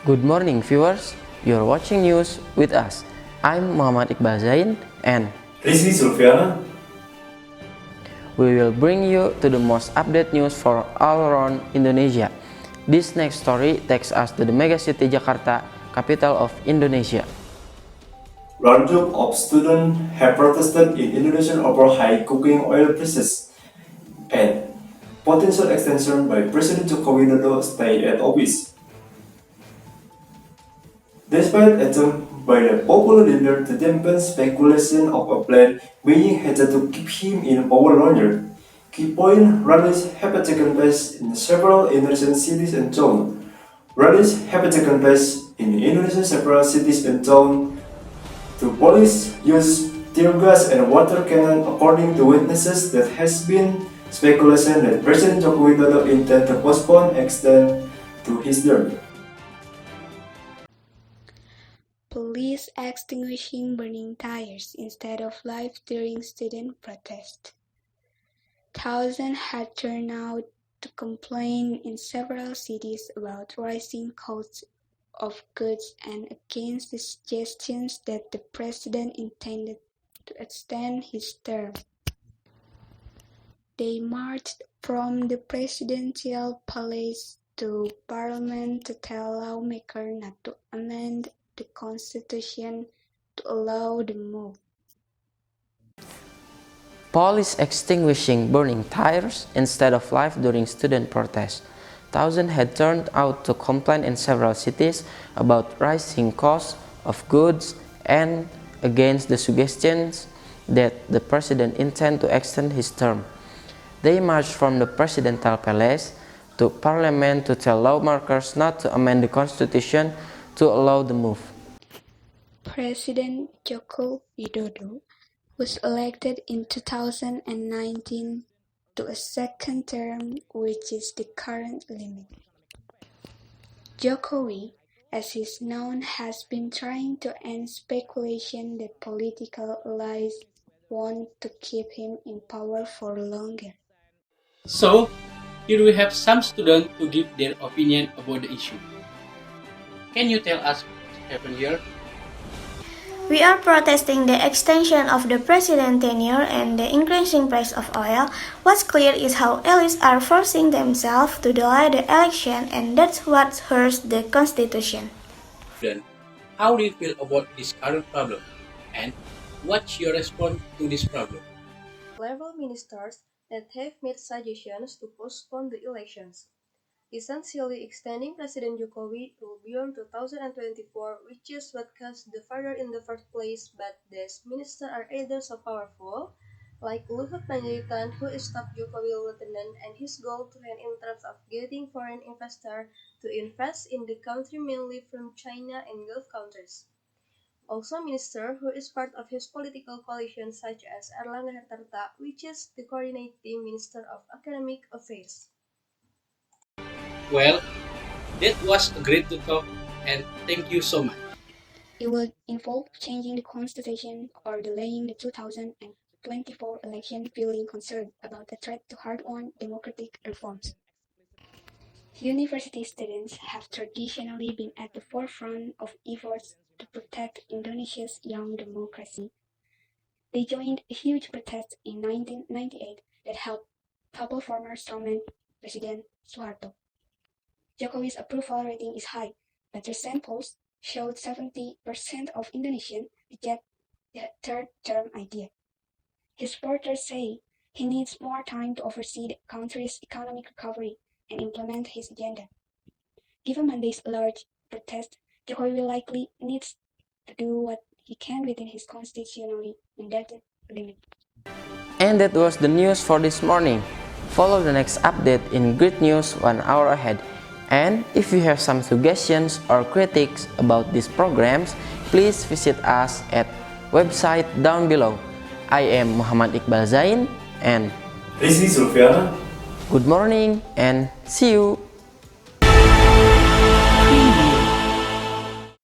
Good morning viewers, you're watching news with us. I'm Muhammad Iqbal Zain and Rizky Sulfiana. we will bring you to the most updated news for all around Indonesia. This next story takes us to the megacity Jakarta, capital of Indonesia. Large group of students have protested in Indonesia over high cooking oil prices and potential extension by President Joko Widodo stay at office. Despite attempt by the popular leader to dampen speculation of a plan being headed to keep him in power longer, key point rallies have taken place in several Indonesian cities and towns. Rallies have taken place in Indonesian several cities and towns. The police use tear gas and water cannon according to witnesses. That has been speculation that President Joko Widodo intend to postpone extend to his term. Police extinguishing burning tires instead of live during student protest. Thousands had turned out to complain in several cities about rising costs of goods and against the suggestions that the president intended to extend his term. They marched from the presidential palace to parliament to tell lawmakers not to amend the constitution to allow the move. Police extinguishing burning tires instead of live during student protests. Thousands had turned out to complain in several cities about rising costs of goods and against the suggestions that the president intend to extend his term. They marched from the presidential palace to parliament to tell lawmakers not to amend the constitution to allow the move. President Joko Widodo was elected in 2019 to a second term, which is the current limit. Jokowi, as he's known, has been trying to end speculation that political allies want to keep him in power for longer. So, here we have some students to give their opinion about the issue. Can you tell us what happened here? We are protesting the extension of the president tenure and the increasing price of oil. What's clear is how elites are forcing themselves to delay the election, and that's what hurts the constitution. Then, how do you feel about this current problem? And what's your response to this problem? Several ministers that have made suggestions to postpone the elections, essentially extending President Jokowi rule beyond 2024, which is what caused the further in the first place. But these ministers are either so powerful, like Luhut Panjaitan, who stopped Jokowi lieutenant and his goal to hand in terms of getting foreign investors to invest in the country mainly from China and Gulf countries. Also minister who is part of his political coalition such as Erlangga Hartarto, which is the coordinating Minister of Academic Affairs. Well, that was a great to talk and thank you so much. It would involve changing the constitution or delaying the 2024 election, feeling concerned about the threat to hard-won democratic reforms. University students have traditionally been at the forefront of efforts to protect Indonesia's young democracy. They joined a huge protest in 1998 that helped topple former strongman President Suharto. Jokowi's approval rating is high, but recent polls showed 70% of Indonesians reject the third-term idea. His supporters say he needs more time to oversee the country's economic recovery and implement his agenda. Given Monday's large protest, Jokowi will likely needs to do what he can within his constitutionally mandated limit. And that was the news for this morning. Follow the next update in Great News 1 hour ahead. And if you have some suggestions or critiques about these programs, please visit us at website down below. I am Muhammad Iqbal Zain and Rizky Sulfiana. good morning and see you.